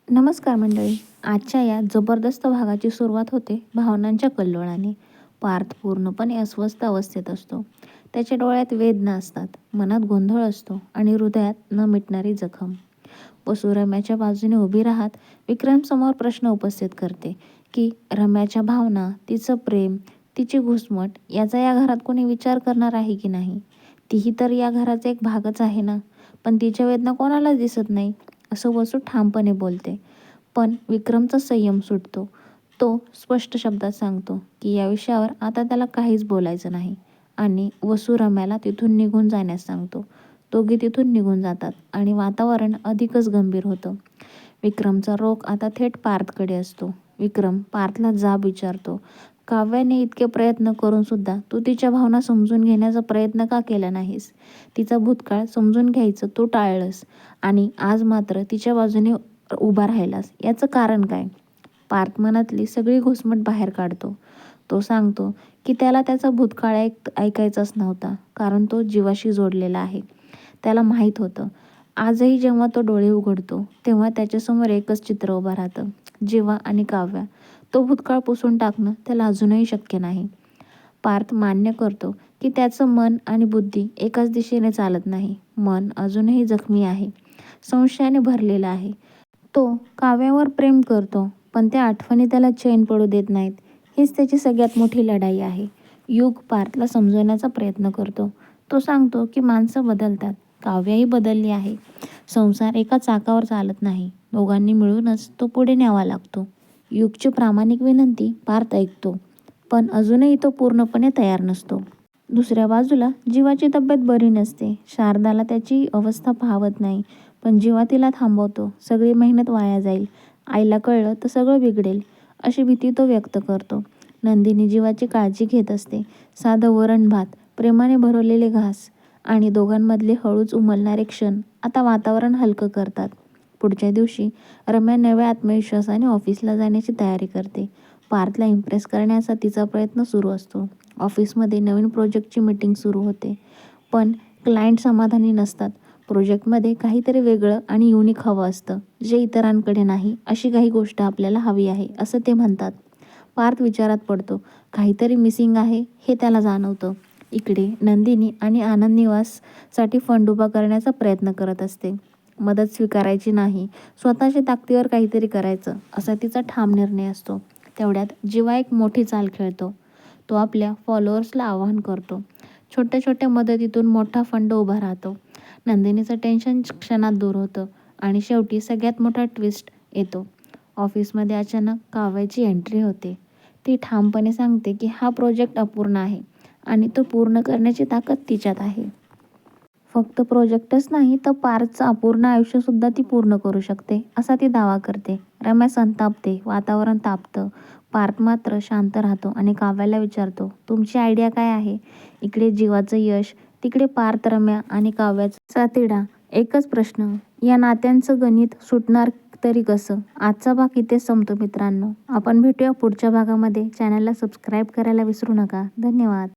नमस्कार मंडळी. आजच्या या जबरदस्त भागाची सुरुवात होते भावनांच्या कल्लोळाने. पार्थ पूर्णपणे अस्वस्थ अवस्थेत असतो. त्याच्या डोळ्यात वेदना असतात, मनात गोंधळ असतो आणि हृदयात न मिटणारी जखम. वसू रम्याच्या बाजूने उभी राहत विक्रम समोर प्रश्न उपस्थित करते की रम्याच्या भावना, तिचं प्रेम, तिची घुसमट याचा या घरात कोणी विचार करणार आहे की नाही. तीही तर या घराचा एक भागच आहे ना. पण तिच्या वेदना कोणालाच दिसत नाही, असं वसू ठामपणे बोलते. पण विक्रमचा संयम सुटतो. तो स्पष्ट शब्दात सांगतो की या विषयावर आता त्याला काहीच बोलायचं नाही आणि वसू रम्याला तिथून निघून जाण्यास सांगतो. दोघे तिथून निघून जातात आणि वातावरण अधिकच गंभीर होतं. विक्रमचा रोख आता थेट पार्थकडे असतो. विक्रम पार्थला जाब विचारतो, काव्याने इतके प्रयत्न करून सुद्धा तू तिच्या भावना समजून घेण्याचा प्रयत्न का केला नाहीस? तिचा भूतकाळ समजून घ्यायचं तू टाळलंस आणि आज मात्र तिच्या बाजूने उभा राहिलास. याचं कारण काय? पार्थ मनातली सगळी घुसमट बाहेर काढतो. तो सांगतो की त्याला त्याचा भूतकाळ ऐकायचाच नव्हता, कारण तो जीवाशी जोडलेला आहे. त्याला माहीत होतं, आजही जेव्हा तो डोळे उघडतो तेव्हा त्याच्यासमोर एकच चित्र उभं राहतं, जीवा आणि काव्या. तो भूतकाळ पुसून टाकणं त्याला अजूनही शक्य नाही. पार्थ मान्य करतो की त्याचं मन आणि बुद्धी एकाच दिशेने चालत नाही. मन अजूनही जखमी आहे, संशयाने भरलेला आहे. तो काव्यावर प्रेम करतो, पण त्या आठवणी त्याला चैन पडू देत नाहीत. हीच त्याची सगळ्यात मोठी लढाई आहे. युग पार्थला समजवण्याचा प्रयत्न करतो. तो सांगतो की माणसं बदलतात, काव्याही बदलली आहे. संसार एका चाकावर चालत नाही, दोघांनी मिळूनच तो पुढे न्यावा लागतो. युगची प्रामाणिक विनंती पार्थ ऐकतो, पण अजूनही तो पूर्णपणे तयार नसतो. दुसऱ्या बाजूला जीवाची तब्येत बरी नसते. शारदाला त्याची अवस्था पाहवत नाही, पण जीवा तिला थांबवतो. सगळी मेहनत वाया जाईल, आईला कळलं तर सगळं बिघडेल, अशी भीती तो व्यक्त करतो. नंदिनी जीवाची काळजी घेत असते. साधं वरण भात, प्रेमाने भरवलेले घास आणि दोघांमधले हळूच उमलणारे क्षण आता वातावरण हलकं करतात. पुढच्या दिवशी रम्या नव्या आत्मविश्वासाने ऑफिसला जाण्याची तयारी करते. पार्थला इम्प्रेस करण्याचा तिचा प्रयत्न सुरू असतो. ऑफिसमध्ये नवीन प्रोजेक्टची मीटिंग सुरू होते, पण क्लायंट समाधानी नसतात. प्रोजेक्टमध्ये काहीतरी वेगळं आणि युनिक हवं असतं, जे इतरांकडे नाही. अशी काही गोष्ट आपल्याला हवी आहे, असं ते म्हणतात. पार्थ विचारात पडतो. काहीतरी मिसिंग आहे हे त्याला जाणवतं. इकडे नंदिनी आणि आनंद निवाससाठी फंड उभा करण्याचा प्रयत्न करत असते. मदत स्वीकारायची नाही, स्वतःच्या ताकदीवर काहीतरी करायचं, असा तिचा ठाम निर्णय असतो. तेवढ्यात जीवा एक मोठी चाल खेळतो. तो आपल्या फॉलोअर्सला आवाहन करतो. छोट्या छोट्या मदतीतून मोठा फंड उभा राहतो. नंदिनीचं टेन्शन क्षणात दूर होतं आणि शेवटी सगळ्यात मोठा ट्विस्ट येतो. ऑफिसमध्ये अचानक काव्याची एंट्री होते. ती ठामपणे सांगते की हा प्रोजेक्ट अपूर्ण आहे आणि तो पूर्ण करण्याची ताकद तिच्यात आहे. फक्त प्रोजेक्टच नाही तर पार्थचं अपूर्ण आयुष्यसुद्धा ती पूर्ण करू शकते, असा ती दावा करते. रम्या संतापते, वातावरण तापतं. पार्थ मात्र शांत राहतो आणि काव्याला विचारतो, तुमची आयडिया काय आहे? इकडे जीवाचं यश, तिकडे पार्थ, रम्या आणि काव्याचा तिढा. एकच प्रश्न, या नात्यांचं गणित सुटणार तरी कसं? आजचा भाग इथेच संपतो मित्रांनो. आपण भेटूया पुढच्या भागामध्ये. चॅनलला सबस्क्राईब करायला विसरू नका. धन्यवाद.